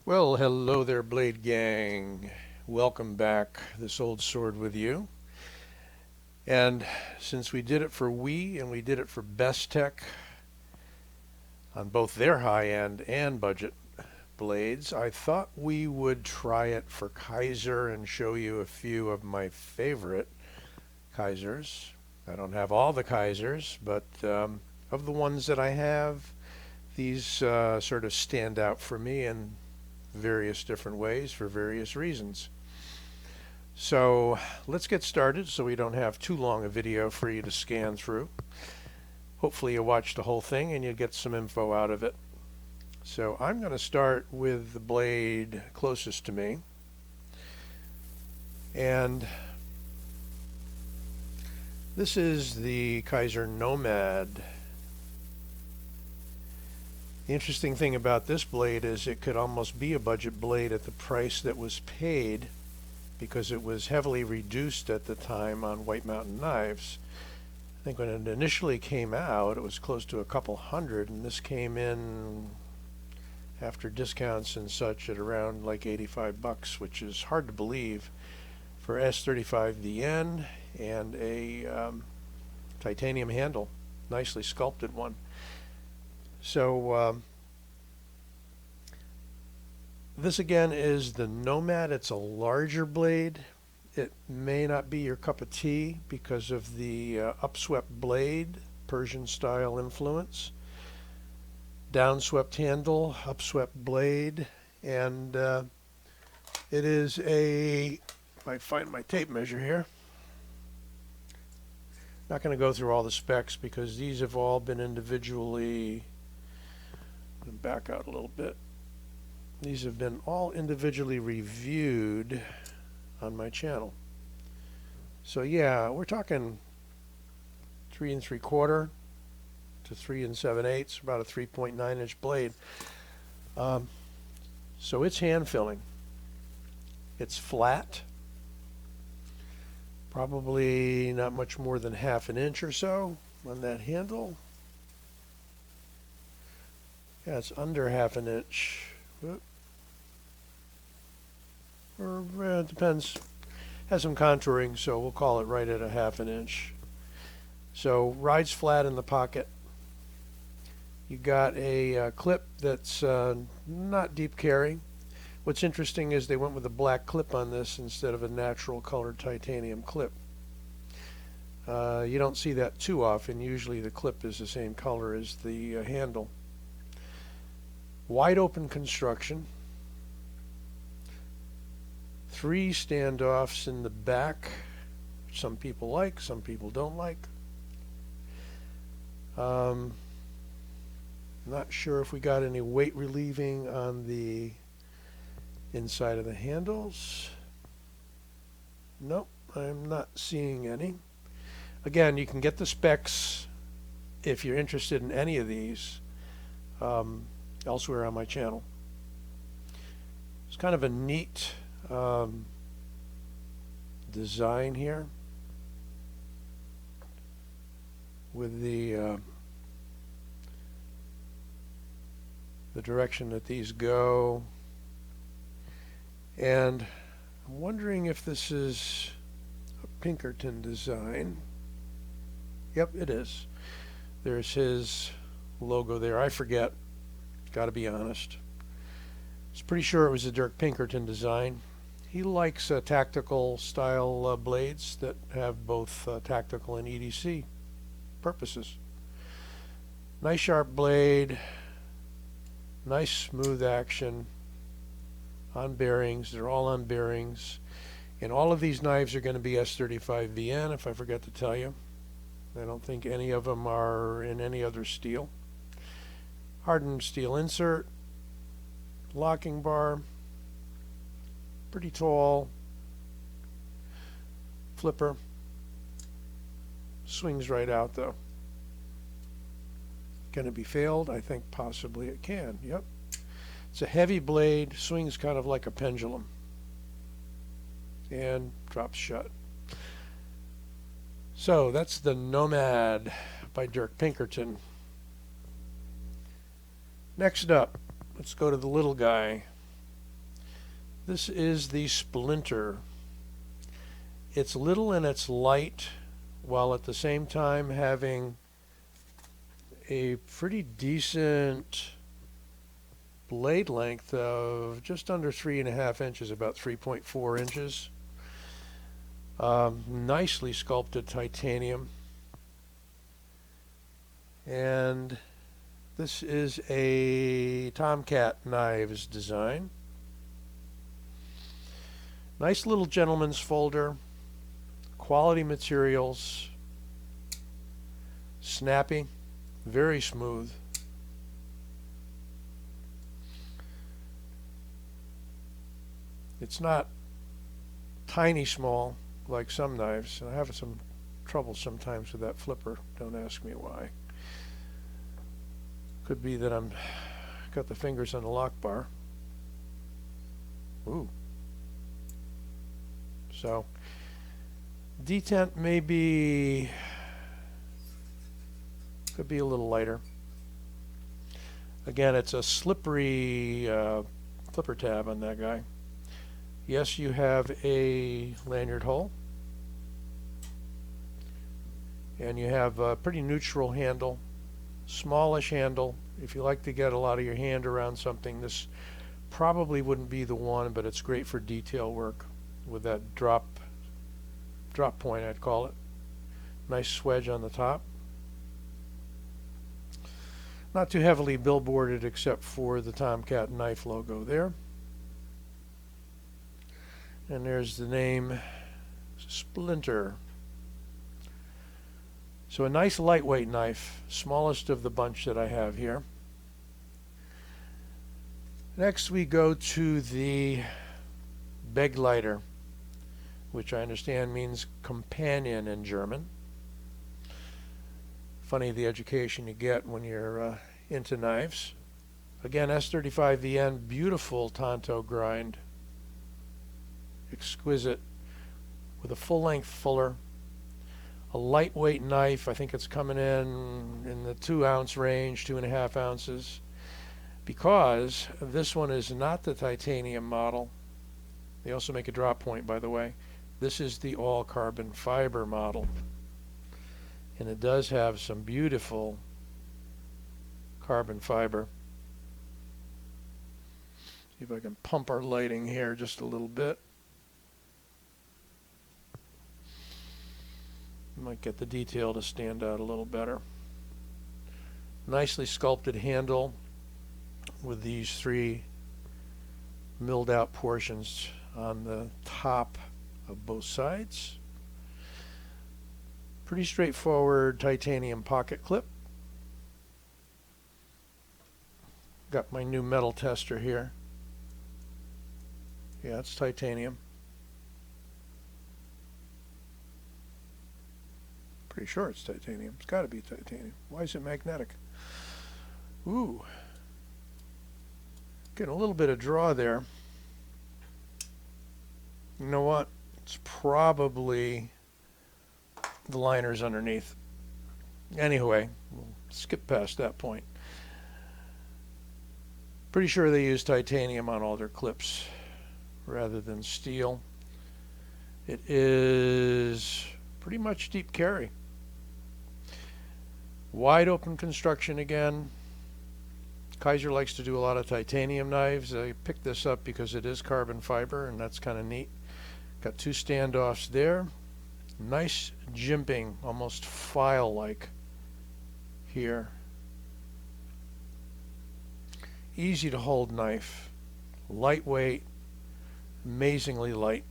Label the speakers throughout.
Speaker 1: Well, hello there, Blade Gang. Welcome back. This old sword with you. And since we did it for Wii and we did it for Best Tech on both their high-end and budget blades, I thought we would try it for Kaiser and show you a few of my favorite Kizers. I don't have all the Kizers, but of the ones that I have, these sort of stand out for me in various different ways for various reasons. So let's get started so we don't have too long a video for you to scan through. Hopefully you watch the whole thing and you get some info out of it. So I'm going to start with the blade closest to me. And this is the Kaiser Nomad. The interesting thing about this blade is it could almost be a budget blade at the price that was paid because it was heavily reduced at the time on White Mountain knives. I think when it initially came out it was close to a couple hundred, and this came in after discounts and such at around like 85 bucks, which is hard to believe for S35VN and a titanium handle, nicely sculpted one. So this again is the Nomad. It's a larger blade. It may not be your cup of tea because of the upswept blade, Persian style influence, downswept handle, upswept blade, and it is a, if I find my tape measure here, not going to go through all the specs because these have all been individually, back out a little bit. These have been all individually reviewed on my channel. So yeah, we're talking 3 3/4 to 3 7/8, about a 3.9 inch blade. So it's hand filling. It's flat, probably not much more than ½ an inch or so on that handle. Yeah, it's under ½ an inch. Or it depends. Has some contouring, so we'll call it right at a ½ an inch. So rides flat in the pocket. You got a clip that's not deep carry. What's interesting is they went with a black clip on this instead of a natural colored titanium clip. You don't see that too often. Usually the clip is the same color as the handle. Wide open construction. 3 standoffs in the back, which some people like, some people don't like. Not sure if we got any weight relieving on the inside of the handles. Nope, I'm not seeing any. Again, you can get the specs if you're interested in any of these elsewhere on my channel. It's kind of a neat design here with the direction that these go, and I'm wondering if this is a Pinkerton design. Yep, it is. There's his logo there. I forget, got to be honest. I was pretty sure it was a Dirk Pinkerton design. He likes tactical style blades that have both tactical and EDC purposes. Nice sharp blade, nice smooth action on bearings. They're all on bearings. And all of these knives are going to be S35VN, if I forget to tell you. I don't think any of them are in any other steel. Hardened steel insert, locking bar, pretty tall, flipper, swings right out though. Can it be failed? I think possibly it can. Yep. It's a heavy blade, swings kind of like a pendulum, and drops shut. So that's the Nomad by Dirk Pinkerton. Next up, let's go to the little guy. This is the Splinter. It's little and it's light, while at the same time having a pretty decent blade length of just under 3.5 inches, about 3.4 inches. Nicely sculpted titanium. And this is a Tomcat Knives design. Nice little gentleman's folder. Quality materials. Snappy. Very smooth. It's not tiny small like some knives. I have some trouble sometimes with that flipper. Don't ask me why. Could be that I'm got the fingers on the lock bar. Ooh. So detent may be, could be a little lighter. Again, it's a slippery flipper tab on that guy. Yes, you have a lanyard hole. And you have a pretty neutral handle. Smallish handle. If you like to get a lot of your hand around something, this probably wouldn't be the one, but it's great for detail work with that drop point, I'd call it. Nice swedge on the top. Not too heavily billboarded except for the Tomcat knife logo there. And there's the name Splinter. So a nice lightweight knife, smallest of the bunch that I have here. Next we go to the Begleiter, which I understand means companion in German. Funny the education you get when you're into knives. Again, S35VN, beautiful tanto grind. Exquisite, with a full-length fuller. A lightweight knife. I think it's coming in the 2-ounce range, 2.5 ounces. Because this one is not the titanium model. They also make a drop point, by the way. This is the all carbon fiber model. And it does have some beautiful carbon fiber. See if I can pump our lighting here just a little bit. Might get the detail to stand out a little better. Nicely sculpted handle with these 3 milled out portions on the top of both sides. Pretty straightforward titanium pocket clip. Got my new metal tester here. Yeah, it's titanium. Pretty sure it's titanium. It's got to be titanium. Why is it magnetic? Ooh. Getting a little bit of draw there. You know what? It's probably the liners underneath. Anyway, we'll skip past that point. Pretty sure they use titanium on all their clips rather than steel. It is pretty much deep carry. Wide open construction again. Kaiser likes to do a lot of titanium knives. I picked this up because it is carbon fiber, and that's kind of neat. Got 2 standoffs there. Nice jimping, almost file-like here. Easy to hold knife. Lightweight, amazingly light.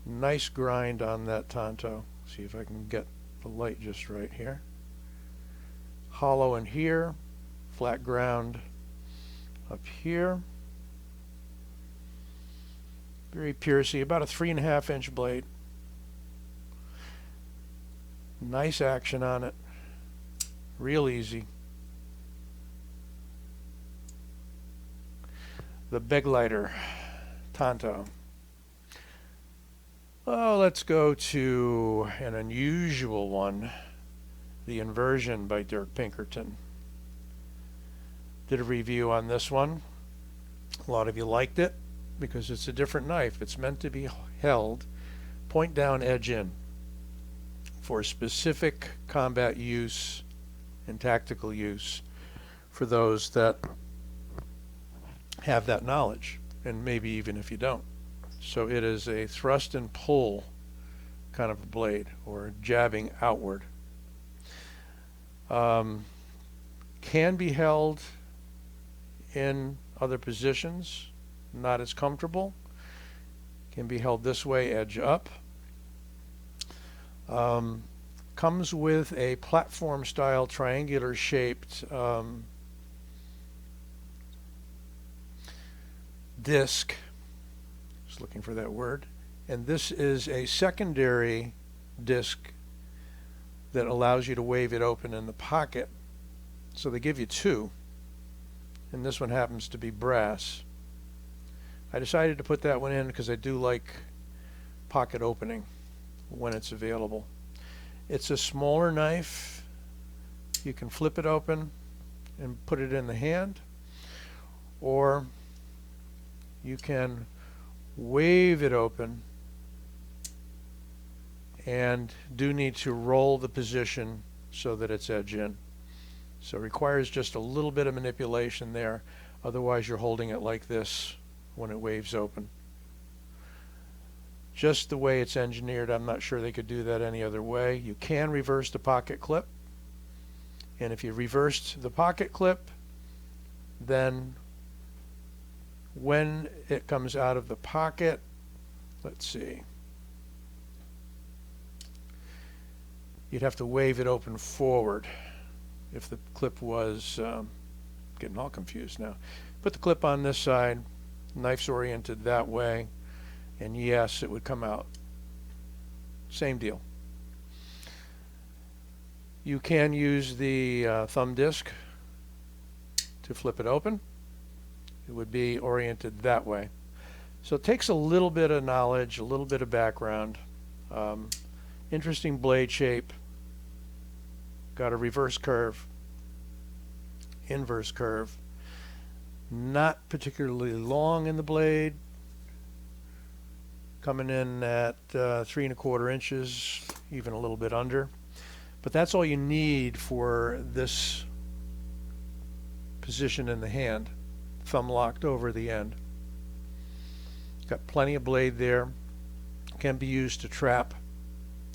Speaker 1: Nice grind on that tanto. See if I can get the light just right here. Hollow in here, flat ground up here. Very piercy, about a 3.5 inch blade. Nice action on it. Real easy. The Begleiter Tanto. Oh, let's go to an unusual one. The Inversion by Dirk Pinkerton. Did a review on this one. A lot of you liked it because it's a different knife. It's meant to be held point down, edge in for specific combat use and tactical use for those that have that knowledge, and maybe even if you don't. So it is a thrust and pull kind of a blade, or jabbing outward. Can be held in other positions, not as comfortable. Can be held this way, edge up. Comes with a platform style triangular shaped disc. Just looking for that word. And this is a secondary disc that allows you to wave it open in the pocket. So they give you two, and this one happens to be brass. I decided to put that one in because I do like pocket opening when it's available. It's a smaller knife. You can flip it open and put it in the hand, or you can wave it open and do need to roll the position so that it's edge in. So it requires just a little bit of manipulation there. Otherwise you're holding it like this when it waves open. Just the way it's engineered, I'm not sure they could do that any other way. You can reverse the pocket clip, and if you reversed the pocket clip, then when it comes out of the pocket, let's see, you'd have to wave it open forward if the clip was getting all confused now. Put the clip on this side, knife's oriented that way, and yes, it would come out. Same deal. You can use the thumb disc to flip it open. It would be oriented that way. So it takes a little bit of knowledge, a little bit of background. Interesting blade shape. Got a reverse curve, inverse curve. Not particularly long in the blade. Coming in at 3 1/4 inches, even a little bit under. But that's all you need for this position in the hand. Thumb locked over the end. Got plenty of blade there. Can be used to trap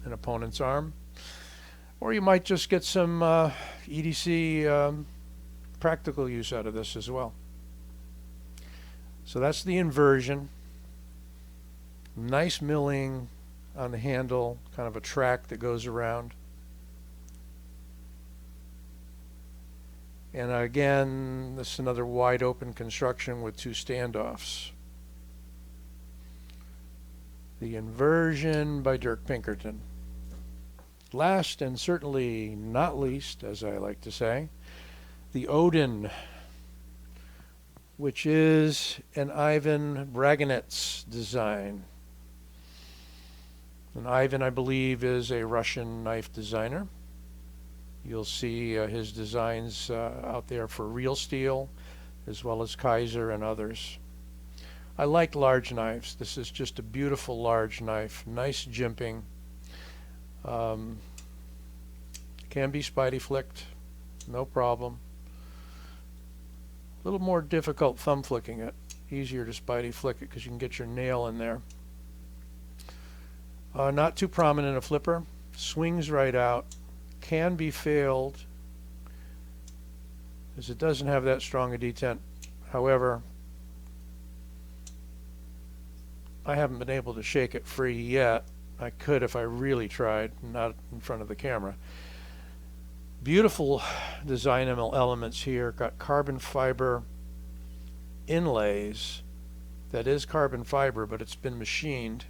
Speaker 1: an opponent's arm. Or you might just get some EDC practical use out of this as well. So that's the inversion. Nice milling on the handle, kind of a track that goes around. And again, this is another wide open construction with two standoffs. The inversion by Dirk Pinkerton. Last and certainly not least, as I like to say, the Odin, which is an Ivan Braganets design. And Ivan, I believe, is a Russian knife designer. You'll see his designs out there for Real Steel, as well as Kaiser and others. I like large knives. This is just a beautiful large knife. Nice jimping. Can be spidey flicked, no problem. A little more difficult thumb flicking it. Easier to spidey flick it because you can get your nail in there. Not too prominent a flipper. Swings right out. Can be failed as it doesn't have that strong a detent. However, I haven't been able to shake it free yet. I could if I really tried, not in front of the camera. Beautiful design elements here. Got carbon fiber inlays. That is carbon fiber, but it's been machined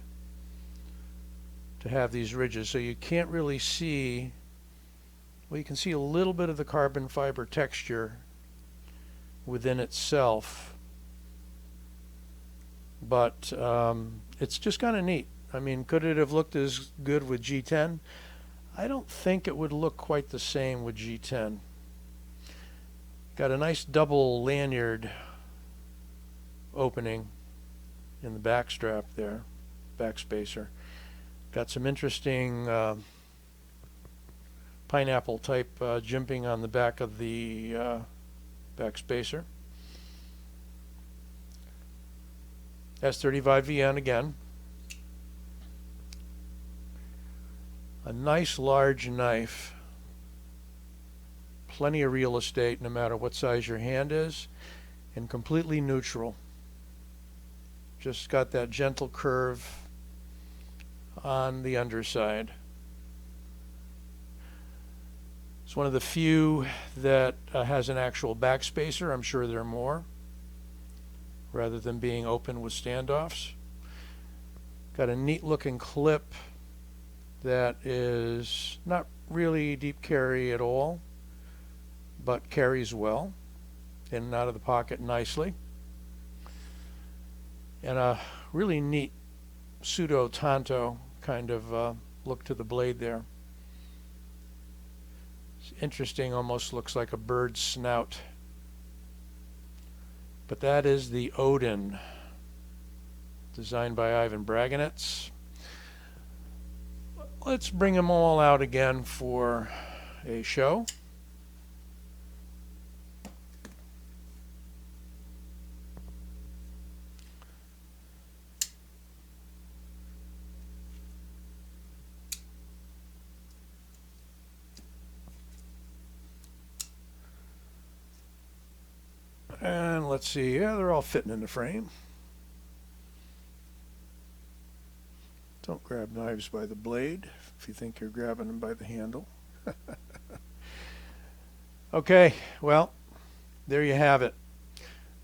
Speaker 1: to have these ridges, so you can't really see. Well, you can see a little bit of the carbon fiber texture within itself, but it's just kind of neat. I mean, could it have looked as good with G10? I don't think it would look quite the same with G10. Got a nice double lanyard opening in the back strap there, back spacer. Got some interesting pineapple type jimping on the back of the back spacer. S35VN again. A nice large knife. Plenty of real estate no matter what size your hand is, and completely neutral. Just got that gentle curve on the underside. It's one of the few that has an actual back spacer. I'm sure there are more, rather than being open with standoffs. Got a neat looking clip that is not really deep carry at all, but carries well in and out of the pocket nicely. And a really neat pseudo tanto kind of look to the blade there. It's interesting, almost looks like a bird's snout. But that is the Odin, designed by Ivan Braganets. Let's bring them all out again for a show. And let's see, yeah, they're all fitting in the frame. Don't grab knives by the blade if you think you're grabbing them by the handle. Okay, well, there you have it.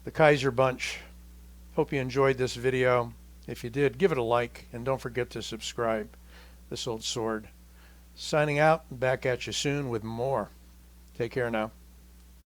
Speaker 1: The Kaiser bunch. Hope you enjoyed this video. If you did, give it a like, and don't forget to subscribe. This Old Sword. Signing out, back at you soon with more. Take care now.